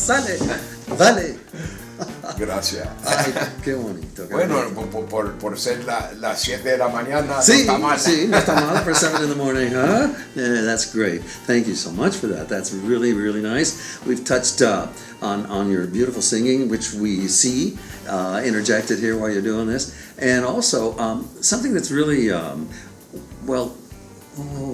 sale, dale. Gracias. Ay, qué bonito. Qué Bueno, bonito. por ser las 7 de la mañana, Sí, no está mal. sí, no está mal for 7 in the morning, huh? Yeah, that's great. Thank you so much for that. That's really, really nice. We've touched on your beautiful singing, which we see interjected here while you're doing this. And also, something that's really,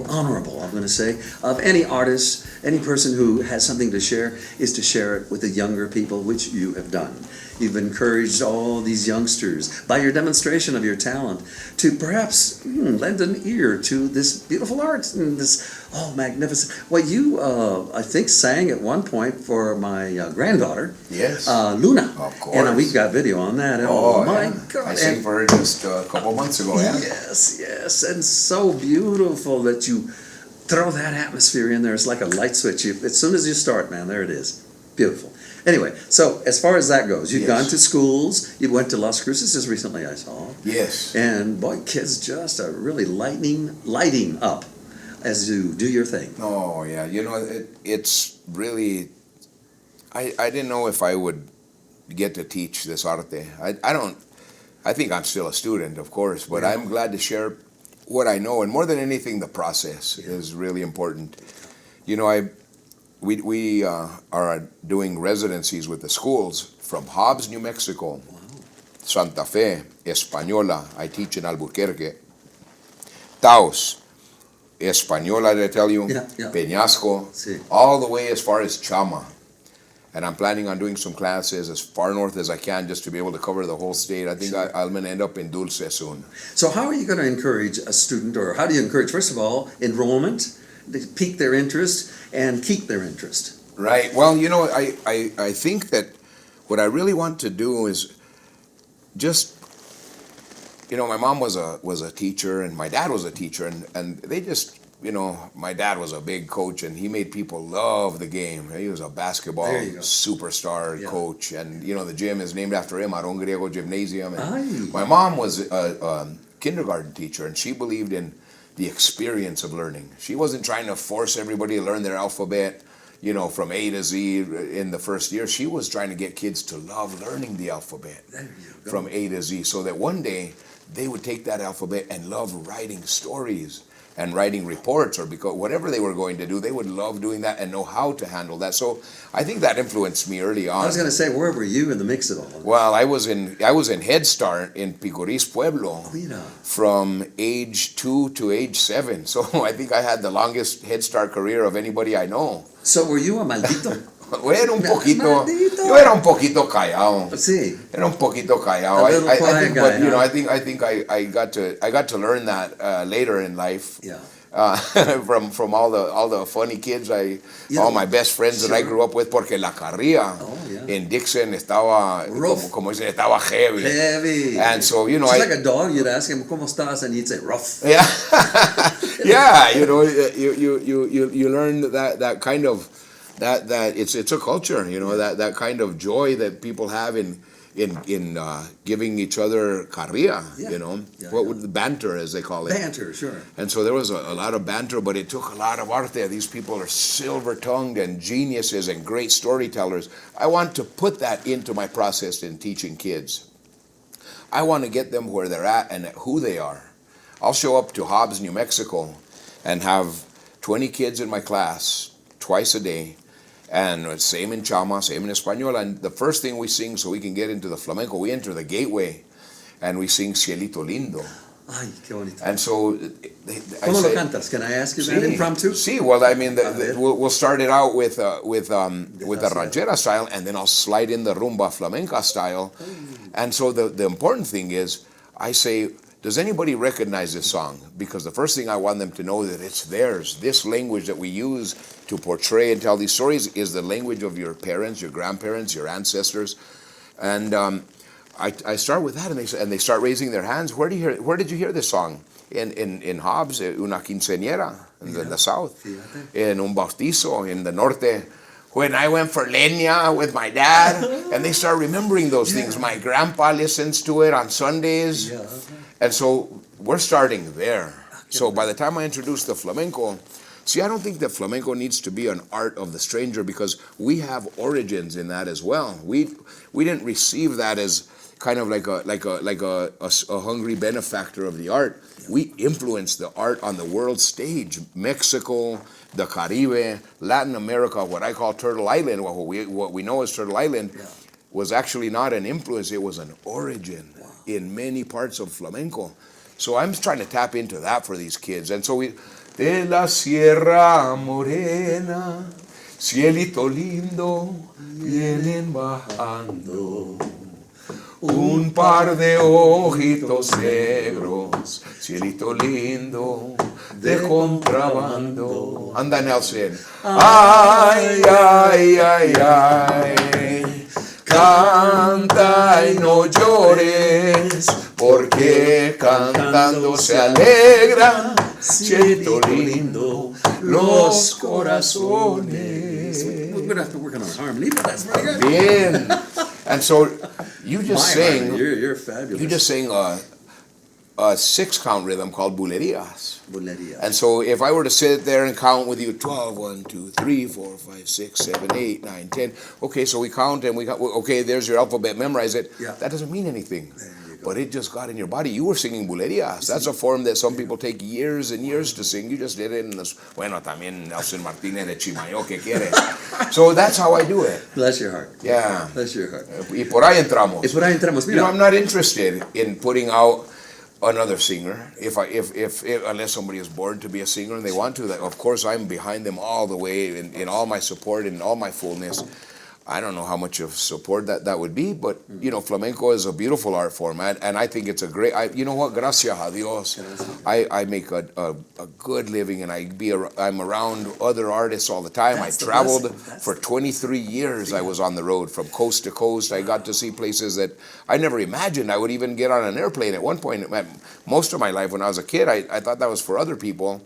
honorable, I'm going to say, of any artist, any person who has something to share, is to share it with the younger people, which you have done. You've encouraged all these youngsters by your demonstration of your talent to perhaps lend an ear to this beautiful art and this magnificent. Well, you I think sang at one point for my granddaughter. Yes. Luna. Of course. And we've got video on that. Oh my God! I sang for her just a couple months ago. Yeah. Yes, and so beautiful that you throw that atmosphere in there. It's like a light switch. As soon as you start, man, there it is. Beautiful. Anyway, so as far as that goes, you've gone to schools. You went to Las Cruces just recently, I saw. Yes. And boy, kids just are really lighting up as you do your thing. Oh, yeah. You know, it's really... I didn't know if I would get to teach this arte. I think I'm still a student, of course, but I'm glad to share what I know. And more than anything, the process is really important. You know, we are doing residencies with the schools from Hobbs, New Mexico, Santa Fe, Española, I teach in Albuquerque, Taos, Española, did I tell you? Peñasco, all the way as far as Chama. And I'm planning on doing some classes as far north as I can just to be able to cover the whole state. I think I'm going to end up in Dulce soon. So how are you going to encourage a student, or how do you encourage, first of all, enrollment, to pique their interest and keep their interest? Right. Well, you know, I think that what I really want to do is just, you know, my mom was a teacher and my dad was a teacher, and they just, you know, my dad was a big coach and he made people love the game. He was a basketball superstar coach, and, you know, the gym is named after him, Vicente Griego Gymnasium. And my mom was a kindergarten teacher, and she believed in the experience of learning. She wasn't trying to force everybody to learn their alphabet, you know, from A to Z in the first year. She was trying to get kids to love learning the alphabet from A to Z, so that one day they would take that alphabet and love writing stories and writing reports, or because whatever they were going to do, they would love doing that and know how to handle that. So I think that influenced me early on. I was going to say, where were you in the mix of all? Well, I was in Head Start in Picoris Pueblo from age 2 to age 7. So I think I had the longest Head Start career of anybody I know. So were you a maldito? Era un poquito, yo era un poquito callado. Sí. Era un poquito callado. I think, but you know, I think I got to learn that later in life. Yeah. From all the funny kids, all my best friends that I grew up with, porque la carrilla in Dixon estaba como dicen, estaba heavy. Heavy. And so, you know, it's like a dog. You'd ask him, "¿Cómo estás?" and he'd say, "Rough." Yeah. Yeah. You know, you learn that kind of. That it's a culture, you know, that kind of joy that people have in giving each other carrilla, you know, what would the banter, as they call it. Banter, sure. And so there was a lot of banter, but it took a lot of arte. These people are silver-tongued and geniuses and great storytellers. I want to put that into my process in teaching kids. I want to get them where they're at and who they are. I'll show up to Hobbs, New Mexico, and have 20 kids in my class twice a day. And same in Chama, same in Español. And the first thing we sing, so we can get into the flamenco, we enter the gateway and we sing Cielito Lindo. Ay, qué bonito. And so ¿Cómo lo cantas? Can I ask you that impromptu? Sí, well, I mean, we'll start it out with the ranchera style, and then I'll slide in the rumba flamenca style. And so the important thing is, I say, does anybody recognize this song? Because the first thing I want them to know that it's theirs. This language that we use to portray and tell these stories is the language of your parents, your grandparents, your ancestors. And I start with that, and they start raising their hands. Where did you hear this song? In Hobbs, una quinceañera in the south. In un bautizo in the norte. When I went for leña with my dad, and they start remembering those things. My grandpa listens to it on Sundays. And so we're starting there. So by the time I introduce the flamenco, See, I don't think that flamenco needs to be an art of the stranger because we have origins in that as well. We didn't receive that as kind of like a hungry benefactor of the art. We influenced the art on the world stage. Mexico, the Caribe, Latin America, what I call Turtle Island, what we know as Turtle Island, was actually not an influence, it was an origin in many parts of flamenco. So I'm trying to tap into that for these kids. And so de la Sierra Morena, cielito lindo, vienen bajando. Un par de ojitos negros, cielito lindo, de contrabando. Anda, Nelson. Ay, ay, ay, ay. Canta y no llores, porque cantando se alegra, cielito lindo, los corazones. We're gonna have to work on our harmony, but that's very good. Bien. And so you just sang. You're fabulous. You just sang a 6-count rhythm called bulerías. Bulería. And so if I were to sit there and count with you 12, 1, 2, 3, 4, 5, 6, 7, 8, 9, 10. Okay, so we count and okay, there's your alphabet, memorize it. Yeah. That doesn't mean anything. There you go. But it just got in your body. You were singing bulerías. That's a form that some people take years and years to sing. You just did it in this. Bueno, también Nelson Martinez de Chimayo, ¿qué quieres? So that's how I do it. Bless your heart. Yeah. Bless your heart. Y por ahí entramos. Es por ahí entramos. You know, Mira, I'm not interested in putting out another singer. If unless somebody is born to be a singer and they want to, that of course I'm behind them all the way in all my support and all my fullness. I don't know how much of support that would be, but you know, flamenco is a beautiful art format, and I think it's a great. You know what? Gracias a Dios, I make a good living, and I'm around other artists all the time. That's I traveled the blessing. for 23 years. I was on the road from coast to coast. I got to see places that I never imagined I would even get on an airplane. At one point, most of my life when I was a kid, I thought that was for other people.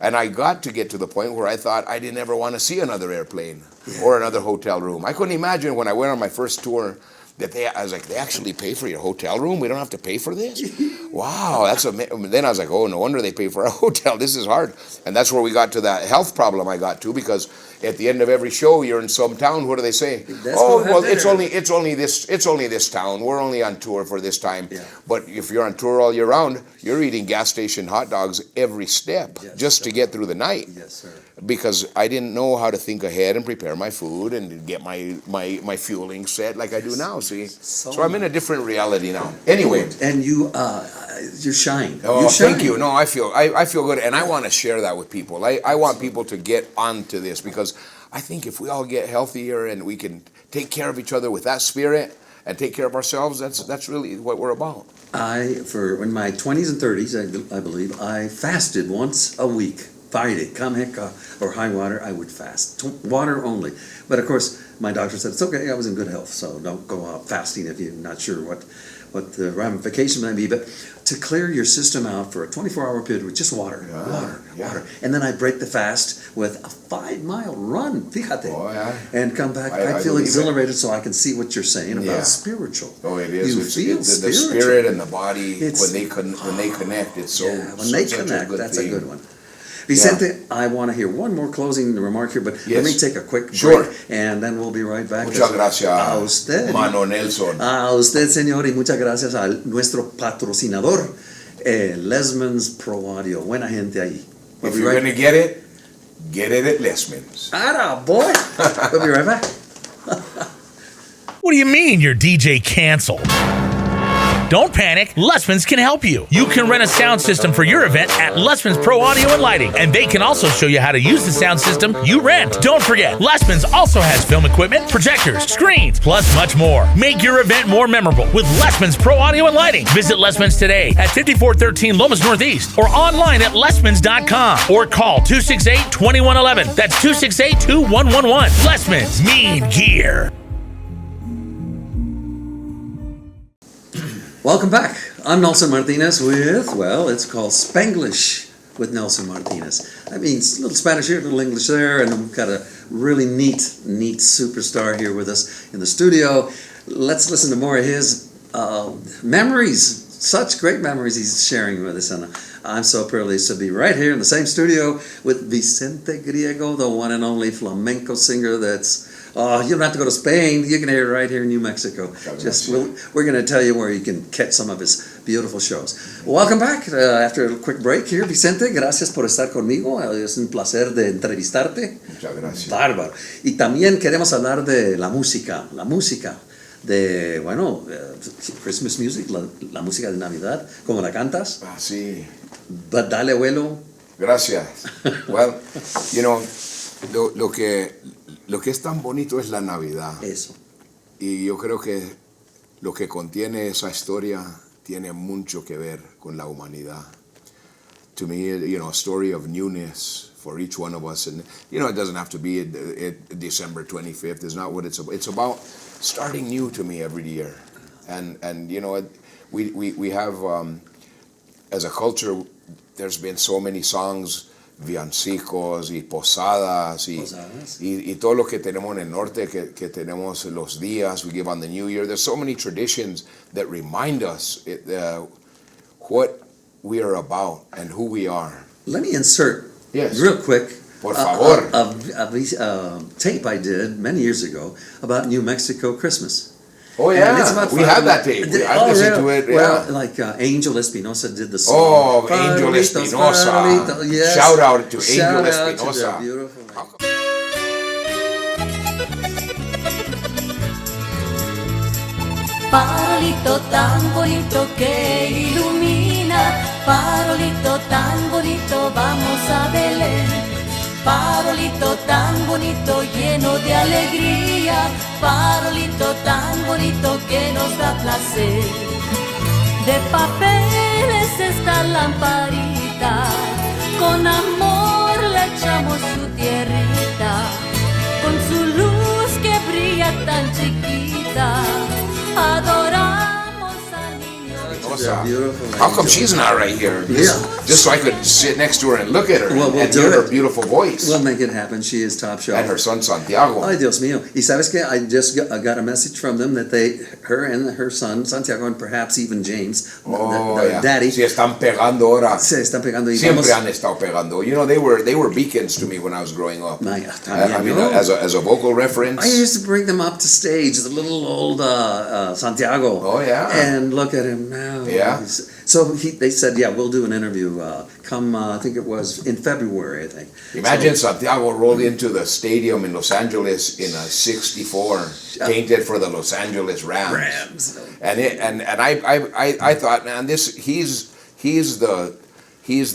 And I got to get to the point where I thought I didn't ever want to see another airplane or another hotel room. I couldn't imagine when I went on my first tour that I was like, they actually pay for your hotel room? We don't have to pay for this? Wow, that's amazing. Then I was like, oh, no wonder they pay for a hotel. This is hard. And that's where we got to that health problem I got to, because at the end of every show, you're in some town. What do they say? Well, it's only this town. We're only on tour for this time. Yeah. But if you're on tour all year round, you're eating gas station hot dogs every step just to get through the night. Yes, sir. Because I didn't know how to think ahead and prepare my food and get my fueling set like I do now. See, so I'm in a different reality now. Anyway, and you shine. Oh, you shine. thank you. No, I feel good, and I want to share that with people. I want people to get onto this, because I think if we all get healthier and we can take care of each other with that spirit and take care of ourselves, that's really what we're about. In my 20s and 30s, I believe, I fasted once a week. Friday, come heck or high water, I would fast. Water only. But of course, my doctor said, it's okay, I was in good health, so don't go out fasting if you're not sure what the ramification might be. But to clear your system out for a 24-hour period with just water, water. And then I break the fast with a 5-mile run, fíjate, and come back. I feel exhilarated, so I can see what you're saying about spiritual. Oh, it is. You feel the spirit and the body, when they connect, it's so when they connect, that's a good one. Vicente, I want to hear one more closing remark here, but let me take a quick break, and then we'll be right back. Muchas gracias, a usted, Mano Nelson. A usted, señor, y muchas gracias a nuestro patrocinador, Lesman's Pro Audio. Buena gente ahí. If you're going to get it at Lesman's. Ara, boy. We'll be right back. What do you mean your DJ canceled? Don't panic, Lessman's can help you. You can rent a sound system for your event at Lessman's Pro Audio and Lighting, and they can also show you how to use the sound system you rent. Don't forget, Lessman's also has film equipment, projectors, screens, plus much more. Make your event more memorable with Lessman's Pro Audio and Lighting. Visit Lessman's today at 5413 Lomas Northeast or online at lessmans.com or call 268-2111. That's 268-2111. Lessman's Mean Gear. Welcome back. I'm Nelson Martinez with, well, it's called Spanglish with Nelson Martinez. That means a little Spanish here, a little English there, and we've got a really neat superstar here with us in the studio. Let's listen to more of his memories, such great memories he's sharing with us, and I'm so privileged to be right here in the same studio with Vicente Griego, the one and only flamenco singer that's, you don't have to go to Spain, you can hear it right here in New Mexico. We're going to tell you where you can catch some of his beautiful shows. Welcome back after a quick break here, Vicente. Gracias por estar conmigo, es un placer de entrevistarte. Muchas gracias. Bárbaro. Y también queremos hablar de la música de, bueno, Christmas music, la música de Navidad, como la cantas. Ah, sí. But dale, abuelo. Gracias. Well, you know, lo que es tan bonito es la Navidad. Eso. Y yo creo que lo que contiene esa historia tiene mucho que ver con la humanidad. To me, you know, a story of newness for each one of us. And, you know, it doesn't have to be December 25th. It's not what it's about. It's about starting new to me every year. And you know, we have, as a culture, there's been so many songs, villancicos y posadas y todo lo que tenemos en el norte, que tenemos los días we give on the New Year. There's so many traditions that remind us what we are about and who we are. Let me insert, Yes. real quick, Por favor. a tape I did many years ago about New Mexico Christmas. Oh And yeah, it's about we have that tape. I listened to it. Well, Yeah. like Angel Espinosa did the song. Oh, Angel Farolitos, Espinosa. farolitos, yes. Shout out to Shout Angel out to Espinosa. the beautiful lady. Farolito tan bonito que ilumina, farolito tan bonito, vamos a Belén. Farolito tan bonito, lleno de alegría, farolito tan bonito que nos da placer. De papeles esta lamparita, con amor le echamos su tierrita, con su luz que brilla tan chiquita, adoramos al niño. Yeah, beautiful How come angel. she's not right here? Yeah. Just so I could sit next to her and look at her Well, we'll and do hear her it. beautiful voice. We'll make it happen. She is top shelf. And her son Santiago. Ay, Dios mío. Y sabes que I just got a message from them that her and her son, Santiago, and perhaps even James, the yeah. daddy, Sí, están pegando ahora. se están pegando. Y Siempre vamos- han estado pegando. You know, they were beacons to me when I was growing up. También, I mean, ¿no? as a vocal reference. I used to bring them up to stage, the little old Santiago. Oh, yeah. And look at him now. Yeah. So they said, yeah, we'll do an interview. Come, I think it was in February, I think. Imagine Santiago rolled into the stadium in Los Angeles in a '64, painted for the Los Angeles Rams. Rams. And I thought, man, he's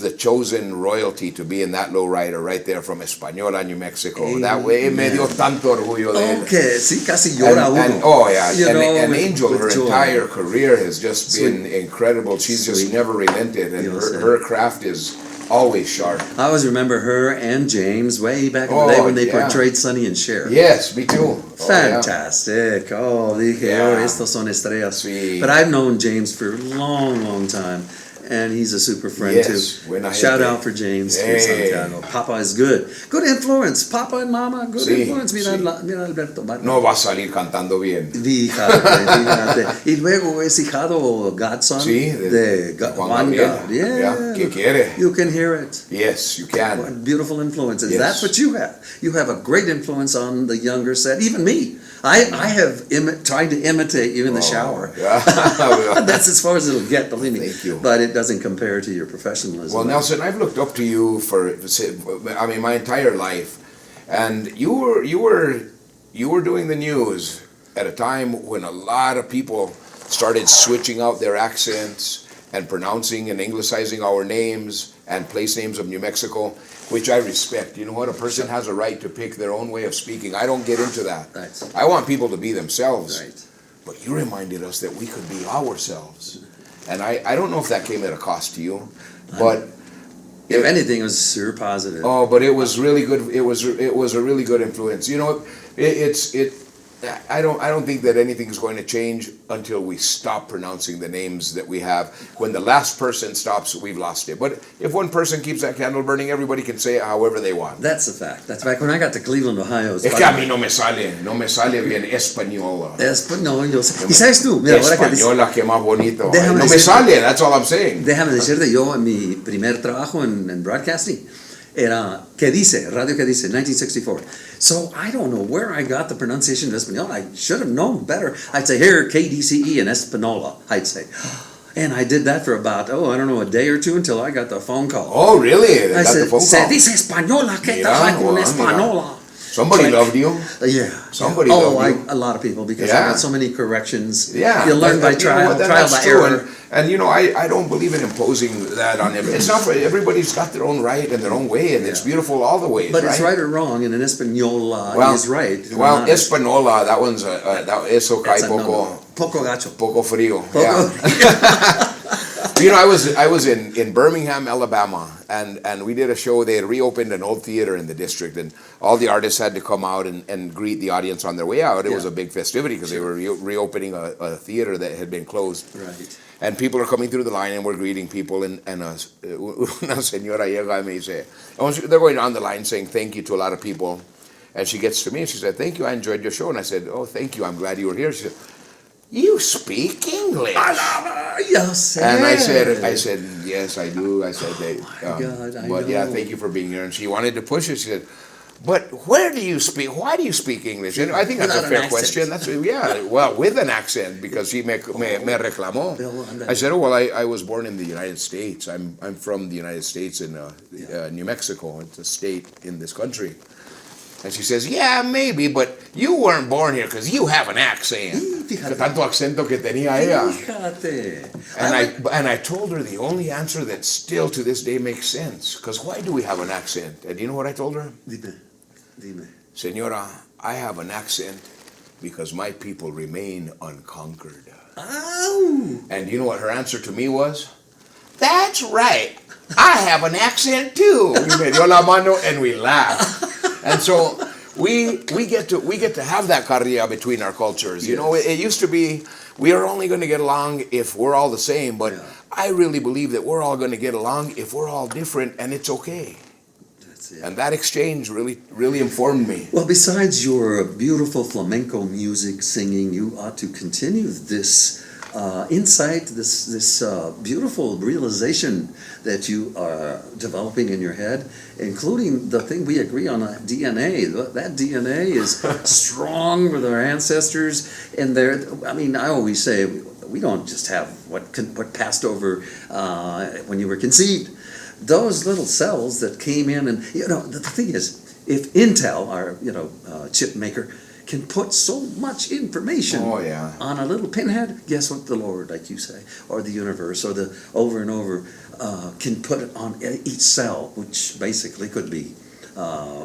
the chosen royalty to be in that lowrider right there from Española, New Mexico. That way, me dio tanto orgullo de él. Okay, sí, casi llora uno. Oh yeah, You know, and with- Angel, with her joy. entire career has just Sweet. been incredible. She's just Sweet. never relented, and Yes, her craft is always sharp. I always remember her and James way back in the Oh, day when they yeah. portrayed Sonny and Cher. Yes, me too. Oh, yeah. Fantastic. Oh, dije, Yeah. estos son estrellas. Sí. But I've known James for a long, long time. And he's a super friend Yes, too. buena Shout gente. out for James Hey. Santiago. Papa is good. Good influence. Papa and Mama, good Sí, influence. Mira, sí. mira Alberto. No va a salir cantando bien. Fíjate. Y luego es hijado godson Sí, de Juan Gabriel. God. Yeah. Yeah, ¿qué quiere? You can hear it. Yes, you can. What beautiful influences. Yes. That's what you have. You have a great influence on the younger set. Even me. I have tried to imitate you in the shower. Yeah. That's as far as it'll get, believe me. Thank you. But it doesn't compare to your professionalism. Well, Nelson, I've looked up to you my entire life, and you were doing the news at a time when a lot of people started switching out their accents and pronouncing and anglicizing our names and place names of New Mexico, which I respect. You know what? A person has a right to pick their own way of speaking. I don't get into that. Right. I want people to be themselves. Right. But you reminded us that we could be ourselves. And I don't know if that came at a cost to you, but If anything, it was super positive. but it was really good. It was a really good influence. You know, I don't think that anything's going to change until we stop pronouncing the names that we have. When the last person stops, we've lost it. But if one person keeps that candle burning, everybody can say it however they want. That's a fact. That's back when I got to Cleveland, Ohio. Es que a mí no me sale bien español. Español, yo sé. Y sabes tú, mira, ahora que dices, Española, qué más bonito. Déjame No me decirte- sale, that's all I'm saying. déjame decirte, yo en mi primer trabajo en broadcasting era que dice, radio que dice, 1964. So I don't know where I got the pronunciation of Espanol. I should have known better. I'd say, here, KDCE in Espanola, I'd say. And I did that for about, I don't know, a day or two until I got the phone call. Oh, really? They I got the said, phone se call. dice Española, ¿qué Mira, tal con mira. Espanola? Somebody Click. loved you. Yeah. Somebody Oh, loved you. a lot of people, because Yeah. I got so many corrections. Yeah, You learn by trial that's by true. error. And you know, I don't believe in imposing that on everybody. It's not for everybody's got their own right and their own way, and it's beautiful all the ways. But it's right right or wrong, and an Espanola Well, is right. Well, Not es- Espanola, that one's eso cae that's a poco no-no. Poco gacho. poco frío. Poco- Yeah. You know, I was in Birmingham, Alabama, and we did a show. They had reopened an old theater in the district, and all the artists had to come out and greet the audience on their way out. It was Yeah. a big festivity because they were reopening a theater that had been closed. Right. And people are coming through the line, and we're greeting people, and una señora llega y me dice, they're going down the line saying thank you to a lot of people, and she gets to me and she said, thank you, I enjoyed your show. And I said, oh, thank you, I'm glad you were here. She said, you speak English? Yes, And I said, yes, I do. I said, God, I but yeah, know. thank you for being here. And she wanted to push it. She said, but why do you speak English? And I think that's a Without an fair accent. question. That's well, with an accent, because she me reclamó. Well, I said, oh, well, I was born in the United States. I'm from the United States in New Mexico. It's a state in this country. And she says, yeah, maybe, but you weren't born here because you have an accent. Fíjate. Tanto acento que tenía ella. Fíjate. And I told her the only answer that still to this day makes sense. Because why do we have an accent? And you know what I told her? Dime. Senora, I have an accent because my people remain unconquered. Ow! And you know what her answer to me was? That's right. I have an accent too. We me dio la mano and we laughed. And so we get to have that carrilla between our cultures. You know, it used to be we are only going to get along if we're all the same, but I really believe that we're all going to get along if we're all different, and it's okay. That's it. And that exchange really informed me. Well, besides your beautiful flamenco music singing, you ought to continue this insight, this beautiful realization that you are developing in your head, including the thing we agree on, DNA. That DNA is strong with our ancestors, and I always say we don't just have what passed over when you were conceived. Those little cells that came in, and the thing is, if Intel, our chip maker, can put so much information on a little pinhead, guess what the Lord, like you say, or the universe, or the over and over, can put it on each cell, which basically could be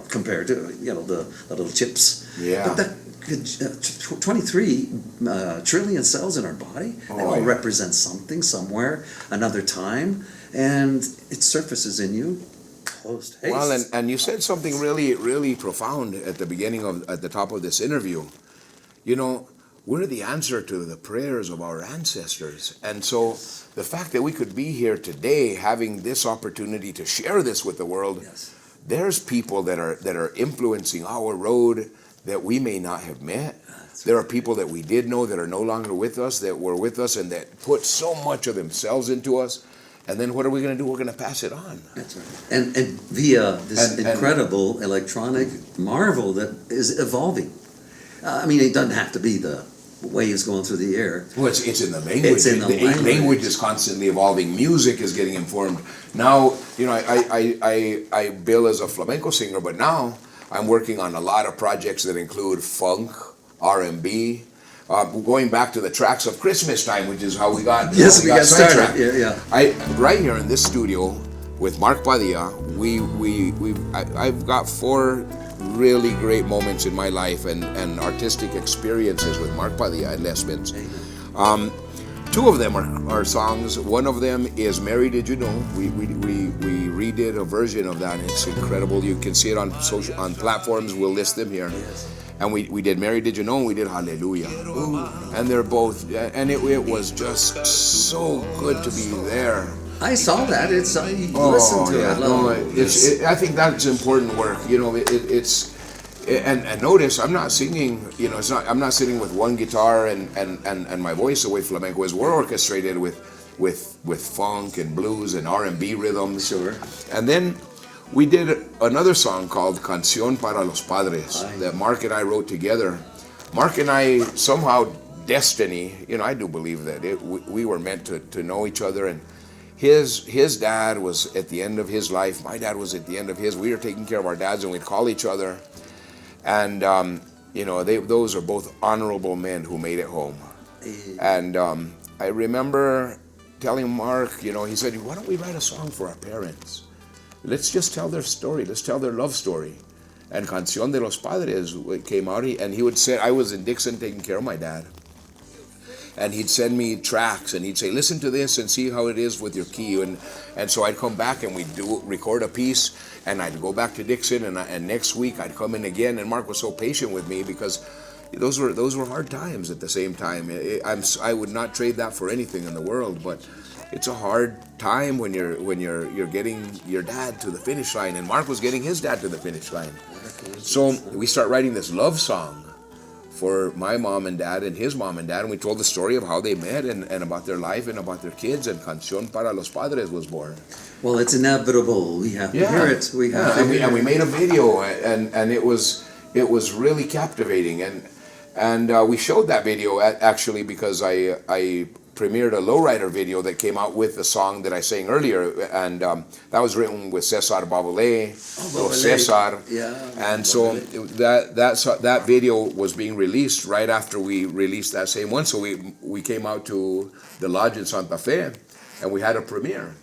compared to the little chips. Yeah. But that 23 trillion cells in our body, they all represent something somewhere, another time, and it surfaces in you. Post haste. Well, and you said something really profound at the top of this interview. You know, we're the answer to the prayers of our ancestors. And so the fact that we could be here today having this opportunity to share this with the world, there's people that are influencing our road that we may not have met. There are people that we did know that are no longer with us, that were with us and that put so much of themselves into us. And then what are we going to do? We're going to pass it on. That's right. And via this incredible electronic marvel that is evolving. It doesn't have to be the waves going through the air. Well, it's in the language. It's in the language. Language is constantly evolving. Music is getting informed. Now, I bill as a flamenco singer, but now I'm working on a lot of projects that include funk, R&B, going back to the tracks of Christmas time, which is how we got we got started. sidetracked. Right here in this studio with Mark Padilla, I've got 4 really great moments in my life and artistic experiences with Mark Padilla and Les Spins. 2 of them are songs. One of them is "Mary Did You Know." We redid a version of that, and it's incredible. You can see it on platforms. We'll list them here. And we did Mary Did You Know, and we did Hallelujah. And they're both, and it was just so good to be there. I saw that. It's listen to it. No, I think that's important work. You know, and notice I'm not singing. You know, I'm not sitting with one guitar and my voice the way flamenco is. We're orchestrated with funk and blues and R&B rhythms. Sure. And then we did another song called Canción para los Padres that Mark and I wrote together. Mark and I somehow destiny. You know, I do believe that we were meant to know each other. And his dad was at the end of his life. My dad was at the end of his. We were taking care of our dads, and we'd call each other. And you know, those are both honorable men who made it home. And I remember telling Mark, you know, he said, "Why don't we write a song for our parents? Let's just tell their story. Let's tell their love story." And Canción de los Padres came out, and he would say, I was in Dixon taking care of my dad. And he'd send me tracks, and he'd say, "Listen to this and see how it is with your key." And so I'd come back, and we'd record a piece, and I'd go back to Dixon, and next week I'd come in again. And Mark was so patient with me because those were hard times at the same time. I would not trade that for anything in the world, but it's a hard time when you're getting your dad to the finish line, and Mark was getting his dad to the finish line. So we start writing this love song for my mom and dad and his mom and dad, and we told the story of how they met and about their life and about their kids, and Canción para los Padres was born. Well, it's inevitable. We have to hear it. And we made a video, and it was really captivating, and we showed that video actually because I premiered a lowrider video that came out with the song that I sang earlier, and that was written with Cesar Babolet, Cesar, and so that video was being released right after we released that same one. So we came out to the lodge in Santa Fe, and we had a premiere.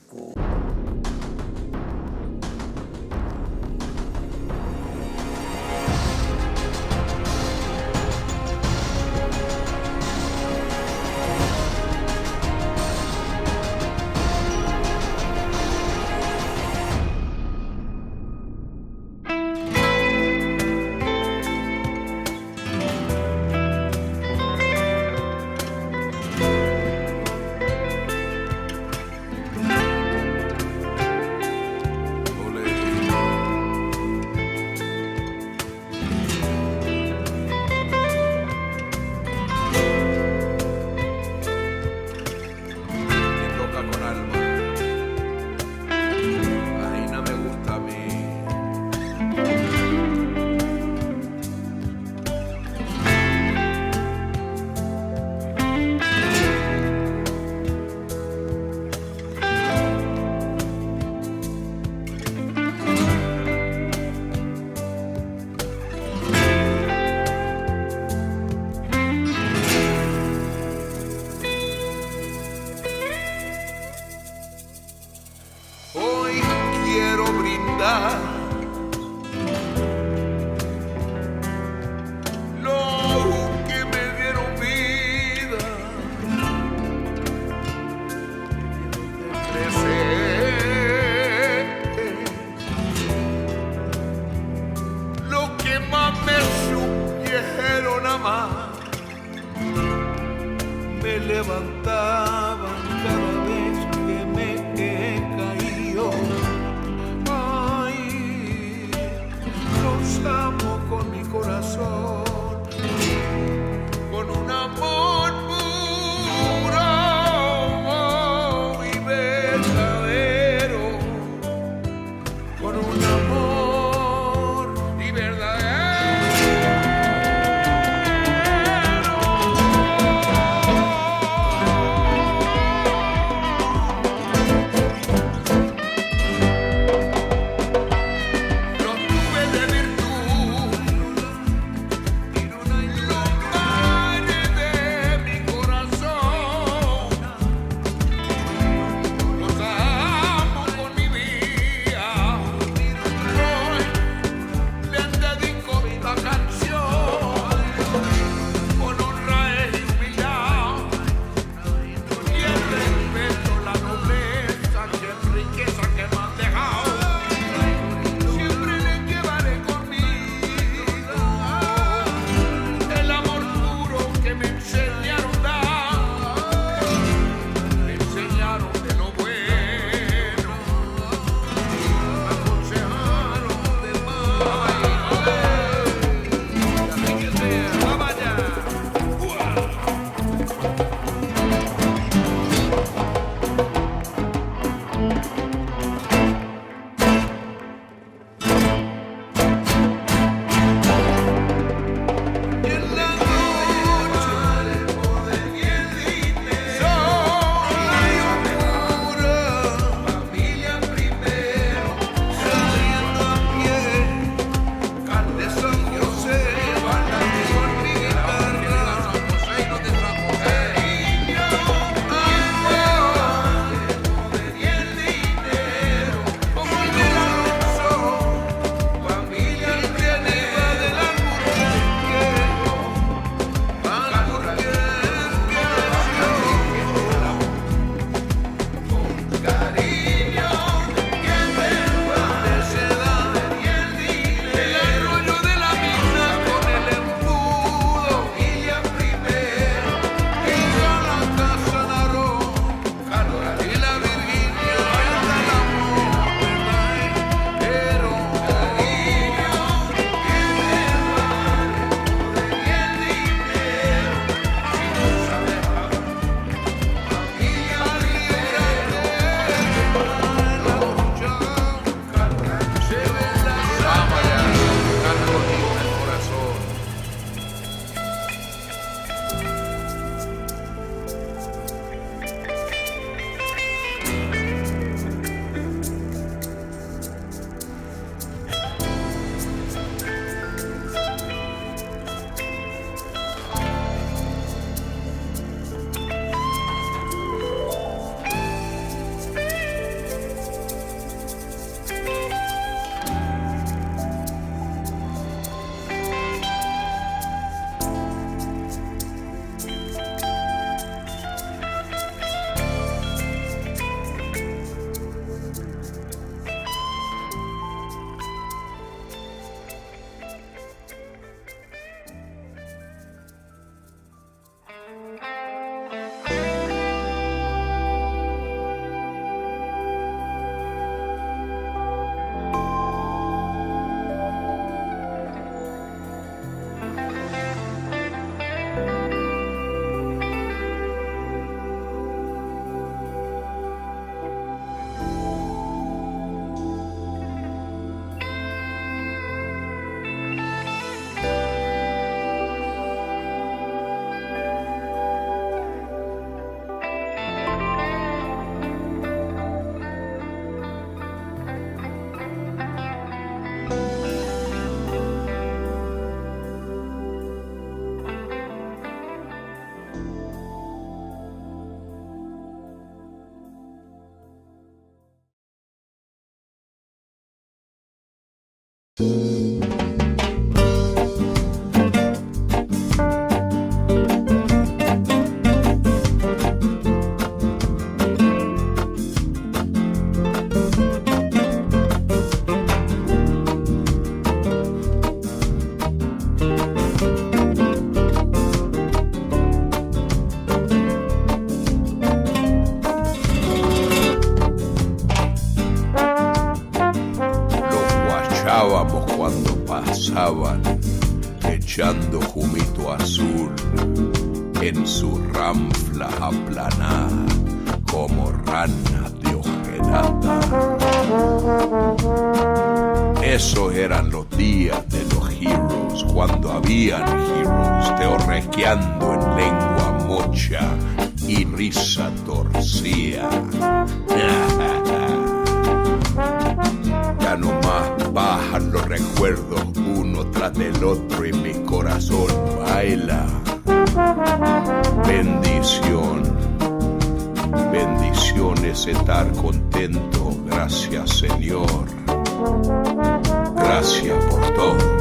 Cuando pasaban echando jumito azul en su ranfla aplanada como rana de hojerata. Esos eran los días de los heroes, cuando habían heroes teorrequeando en lengua mocha y risa torcía. Ya no más bajan los recuerdos uno tras del otro y mi corazón baila. Bendición, bendición es estar contento. Gracias, Señor. Gracias por todo.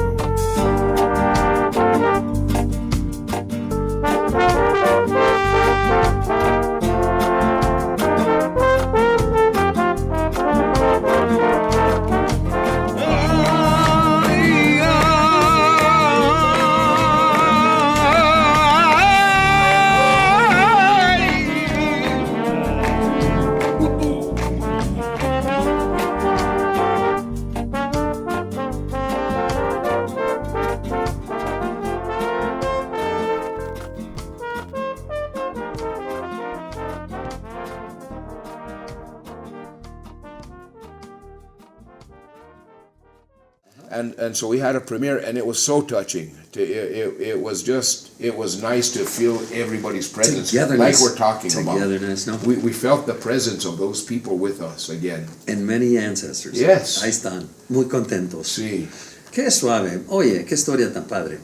And so we had a premiere, and it was so touching. It was nice to feel everybody's presence, like we're talking about. Togetherness, no? We felt the presence of those people with us again. And many ancestors. Yes. Ahí están, muy contentos. Sí. Qué suave. Oye, qué historia tan padre.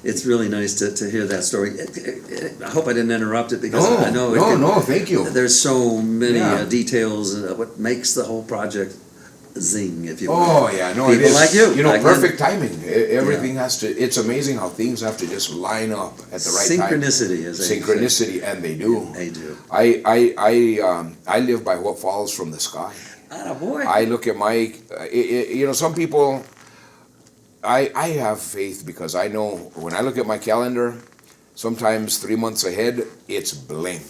It's really nice to hear that story. I hope I didn't interrupt it because I know No, thank you. There's so many Yeah. details. What makes the whole project zing, if you will. Oh yeah, no, People it is. like you. You know, like perfect timing. Everything has to. It's amazing how things have to just line up at the right time. Synchronicity, as they say. Synchronicity, and they do. They do. I live by what falls from the sky. Ah, boy. I look at my, you know, some people. I have faith because I know when I look at my calendar, sometimes 3 months ahead, it's blank.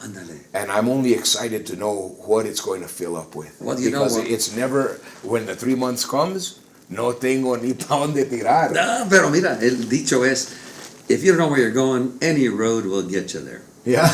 Ándale. And I'm only excited to know what it's going to fill up with. Well, you know because what? it's never, when the 3 months comes, no tengo ni pa' donde tirar. Ah, pero mira, el dicho es, if you don't know where you're going, any road will get you there. Yeah.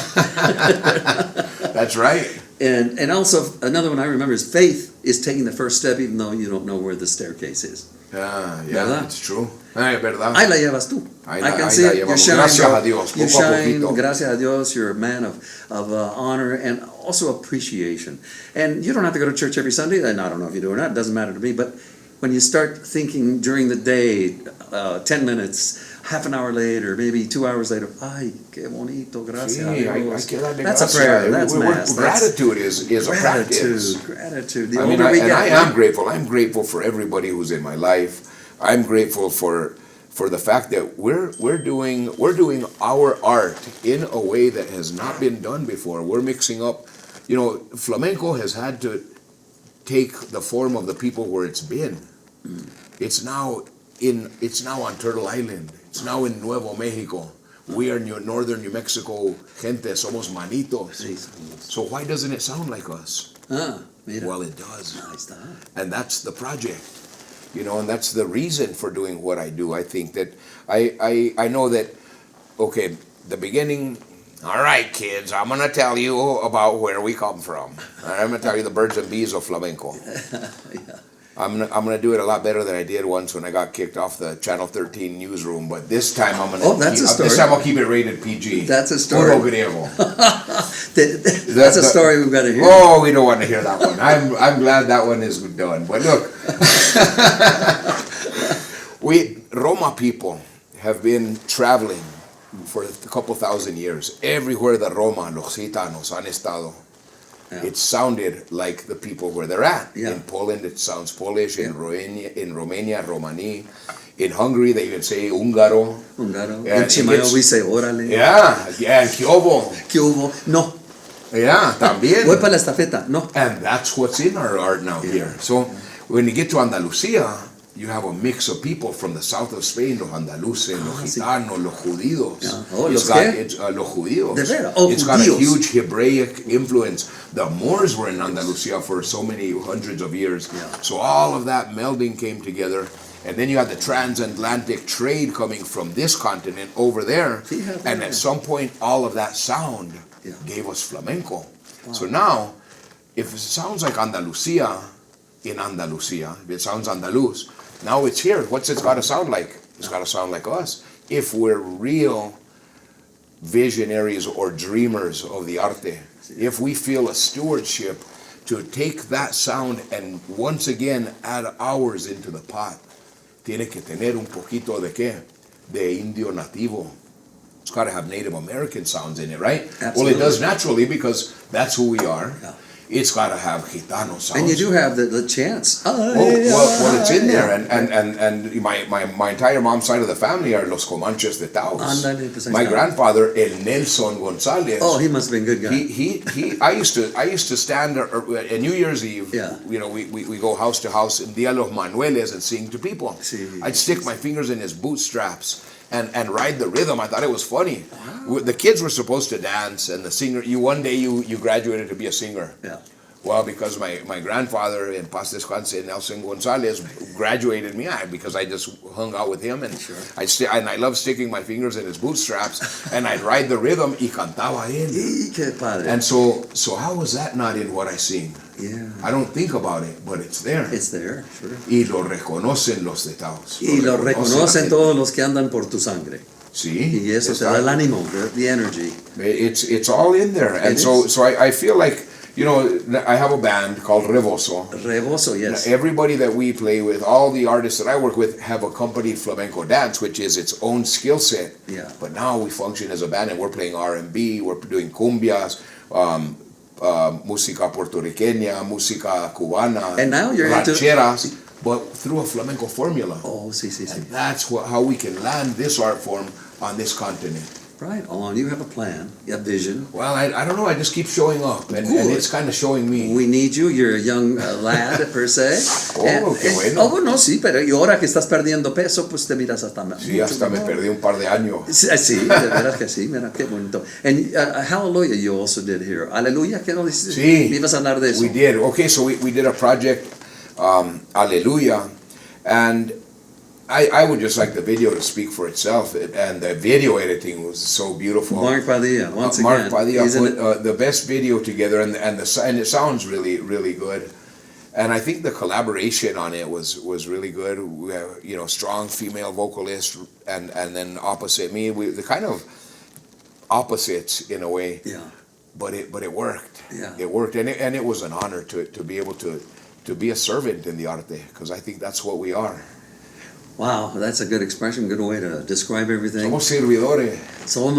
That's right. And also, another one I remember is faith is taking the first step even though you don't know where the staircase is. Yeah, ¿Verdad? it's true. Ay, verdad. Ahí la llevas tú. Ahí I la can see it. You llevamos. shine, Gracias bro. a Dios, You poco a shine, poquito. gracias a Dios. You're a man of honor and also appreciation. And you don't have to go to church every Sunday. And I don't know if you do or not. It doesn't matter to me. But when you start thinking during the day, 10 minutes, half an hour later, maybe 2 hours later, ay, qué bonito, gracias a Sí, hay Dios. que darle That's a gracias. prayer. That's mass. Gratitude is a practice. Gratitude. The I mean, older we and get, I am grateful. I'm grateful for everybody who's in my life. I'm grateful for the fact that we're doing our art in a way that has not been done before. We're mixing up, you know, flamenco has had to take the form of the people where it's been. It's now on Turtle Island. It's now in Nuevo Mexico. We are northern New Mexico gente, somos manitos. Sí. So why doesn't it sound like us? Ah, mira. Well, it does. Ahí está. And that's the project, you know, and that's the reason for doing what I do. I think that I know that, okay, the beginning, all right, kids, I'm going to tell you about where we come from. I'm going to tell you the birds and bees of flamenco. Yeah. I'm gonna do it a lot better than I did once when I got kicked off the Channel 13 newsroom. But this time I'm gonna. Oh, that's a story. This time I'll keep it rated PG. That's a story. Puro griego. That's a story we've got to hear. Oh, we don't want to hear that one. I'm glad that one is done. But look, we Roma people have been traveling for a couple thousand years. Everywhere that Roma, los gitanos han estado. Yeah. it sounded like the people where they're at. Yeah. In Poland, it sounds Polish. In Romania, Romani. In Hungary, they even say Húngaro. Húngaro. Yeah, In Chimayo, it gets- we say órale. Yeah, and Kiobo. ¿Qué hubo? No. Yeah, también. Voy para la estafeta. No. And that's what's in our art now here. So when you get to Andalusia, you have a mix of people from the south of Spain, los andaluces, los sí. gitanos, los judíos. Yeah. Oh, It's ¿los qué? los judíos. De veras? Oh, It's got a judíos. huge Hebraic influence. The Moors were in Andalusia for so many hundreds of years. Yeah. So all of that melding came together. And then you had the transatlantic trade coming from this continent over there. Yeah, And yeah. at some point, all of that sound Yeah. gave us flamenco. So now, if it sounds like Andalusia in Andalusia, if it sounds Andaluz, now it's here. What's it got to sound like? It's got to sound like us. If we're real visionaries or dreamers of the arte, if we feel a stewardship to take that sound and once again add ours into the pot, tiene que tener un poquito de qué? De indio nativo. It's got to have Native American sounds in it, right? Absolutely. Well, it does naturally because that's who we are. Yeah. It's got to have Gitano sounds. And you do have the chants. Oh, well, it's in there, and my entire mom's side of the family are los Comanches de Taos. Ándale, pues ahí My está. grandfather, El Nelson Gonzalez. Oh, he must have been a good guy. I used to stand at New Year's Eve. Yeah. You know, we go house to house in Dia los Manueles and sing to people. Sí. I'd stick my fingers in his bootstraps and ride the rhythm. I thought it was funny. The kids were supposed to dance, and the singer. One day you graduated to be a singer. Yeah. Well, because my grandfather in Paz Descanse, Nelson Gonzalez, graduated me because I just hung out with him, and Sure. I love sticking my fingers in his bootstraps, and I'd ride the rhythm y cantaba él. Y qué padre. And so how was that not in what I sing? Yeah. I don't think about it, but it's there. It's there, sure. Y lo reconocen los de Taos. Y lo reconoce la reconocen gente. todos los que andan por tu sangre. Sí. Y eso te da el ánimo, the energy. It's all in there, and It so is. I feel like, you know, I have a band called Reboso. Reboso, yes. Everybody that we play with, all the artists that I work with, have accompanied flamenco dance, which is its own skill set. Yeah. But now we function as a band, and we're playing R&B, we're doing cumbias, música puertorriqueña, música cubana, And now you're into- rancheras, but through a flamenco formula. Oh, sí, sí, sí. And that's how we can land this art form on this continent. Right on. You have a plan, you have vision. Well, I don't know, I just keep showing up, and Good. it's kind of showing me. We need you. You're a young lad, per se. Oh, qué bueno. Oh, no, sí, pero y ahora que estás perdiendo peso, pues te miras hasta más. Sí, hasta me perdí un par de años. Sí, de veras que sí, mira, qué bonito. And Hallelujah you also did here. Aleluya, ¿qué no dices? Sí. Me ibas a hablar de eso. We did. Okay, so we did a project, Alleluia, and I would just like the video to speak for itself, and the video editing was so beautiful. Mark Padilla, once Mark again. Padilla He's in put the best video together, and it sounds really, really good. And I think the collaboration on it was really good. We have, you know, strong female vocalist, and then opposite me, the kind of opposites in a way. Yeah. But it worked. Yeah. It worked, and it was an honor to be able to be a servant in the arte, because I think that's what we are. Wow, that's a good expression, good way to describe everything. Somos servidores. Somos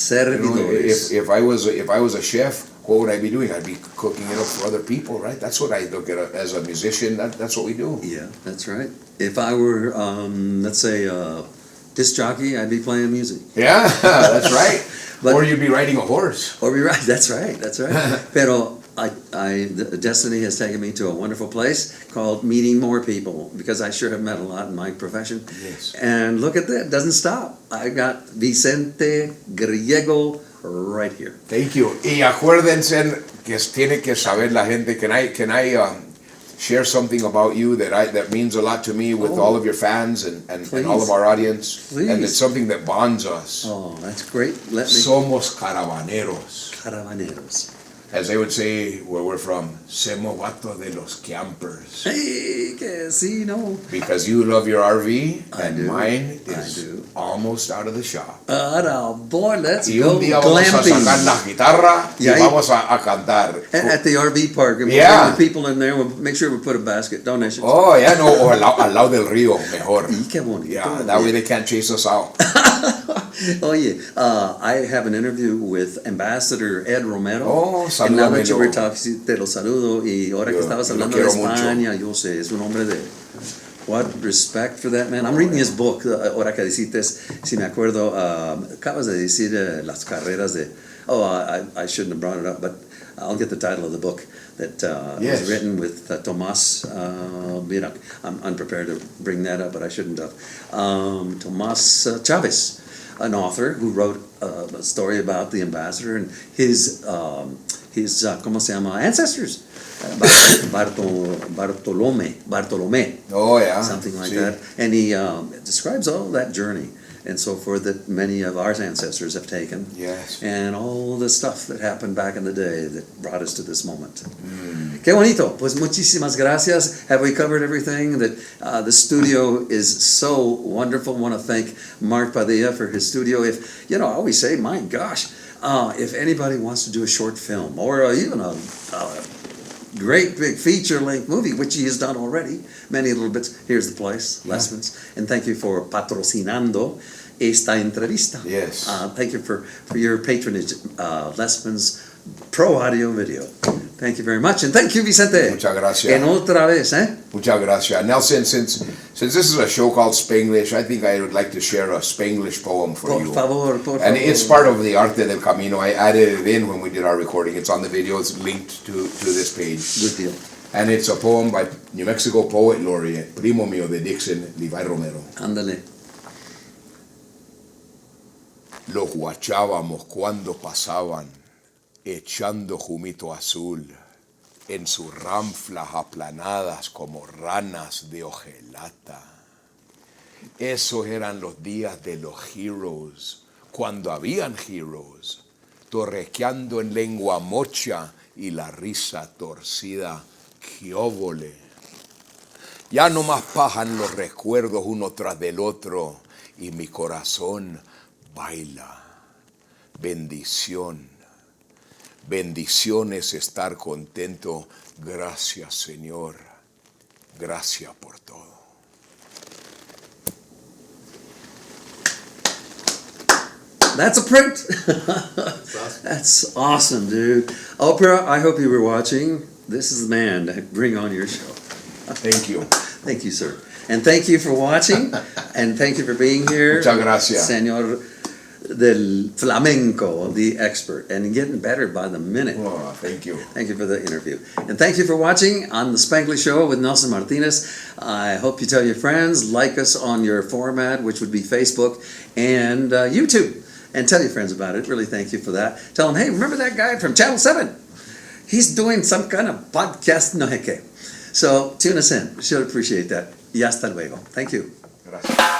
You know, servidores. if I was a chef, what would I be doing? I'd be cooking it up for other people, right? That's what I look at as a musician. That's what we do. Yeah, that's right. If I were, let's say, disc jockey, I'd be playing music. Yeah, that's right. But- or you'd be riding a horse. Or be right. That's right. That's right. Pero the destiny has taken me to a wonderful place called meeting more people, because I sure have met a lot in my profession. Yes. And look at that. Doesn't stop. I got Vicente Griego right here. Thank you. Y acuérdense que tiene que saber la gente. Can I share something about you that means a lot to me with all of your fans and all of our audience? Please. And it's something that bonds us. Oh, that's great. Let me. Somos caravaneros. Caravaneros. As they would say where we're from, Semo vato de los campers. Hey, que sí, no. Because you love your RV I and do. mine I is do. almost out of the shop. Boy, let's Y go un día vamos a sacar glamping. la guitarra y Y ahí- vamos a cantar. At the RV park, and we'll Yeah. bring the people in there. We'll make sure we put a basket, donations. Oh, yeah, no, o al lado del río, mejor. Y qué bonito. Yeah, that way they can't chase us out. Oye, I have an interview with Ambassador Ed Romero. Oh, And now that you salúdamelo. were talking, te lo saludo. Y ahora que Yo estabas lo hablando de quiero mucho. España, yo sé, es un hombre de... What respect for that man. I'm reading his book, ahora que dijiste, si me acuerdo, acabas de decir las carreras de... Oh, I shouldn't have brought it up, but I'll get the title of the book that Yes. was written with Tomás. Mira, I'm unprepared to bring that up, but I shouldn't have. Tomás Chávez, an author who wrote a story about the ambassador and his ¿cómo se llama? Ancestors. Bartolomé, Oh, yeah. something like Sí. that. And he describes all that journey and so forth that many of our ancestors have taken. Yes. And all the stuff that happened back in the day that brought us to this moment. Qué bonito. Pues muchísimas gracias. Have we covered everything? That the studio is so wonderful. I want to thank Mark Padilla for his studio. If, I always say, my gosh, if anybody wants to do a short film or even a great big feature-length movie, which he has done already, many little bits. Here's the place, Lessmans. And thank you for patrocinando esta entrevista. Yes. Thank you for your patronage, Lessmans Pro Audio Video. Thank you very much. And thank you, Vicente. Muchas gracias. En otra vez, Muchas gracias. Nelson, since this is a show called Spanglish, I think I would like to share a Spanglish poem for Por you. favor. And it's part of the Arte del Camino. I added it in when we did our recording. It's on the video. It's linked to this page. Good deal. And it's a poem by New Mexico Poet Laureate, primo mío de Dixon, Levi Romero. Ándale. Los guachábamos cuando pasaban, echando jumito azul, en sus ranflas aplanadas como ranas de hojelata. Esos eran los días de los heroes, cuando habían heroes, torrequeando en lengua mocha y la risa torcida, ¡qué óvole! Ya no más pajan los recuerdos uno tras del otro y mi corazón baila. Bendición. Bendición es estar contento. Gracias, Señor. Gracias por todo. That's a print. That's awesome, dude. Oprah, I hope you were watching. This is the man to bring on your show. Thank you. Thank you, sir. And thank you for watching. And thank you for being here. Muchas gracias. Señor del flamenco, the expert. And getting better by the minute. Oh, thank you. Thank you for the interview. And thank you for watching on the Spanglish Show with Nelson Martinez. I hope you tell your friends, like us on your format, which would be Facebook and YouTube. And tell your friends about it. Really thank you for that. Tell them, hey, remember that guy from Channel 7? He's doing some kind of podcast, no sé qué. So tune us in. We should appreciate that. Y hasta luego. Thank you. Gracias.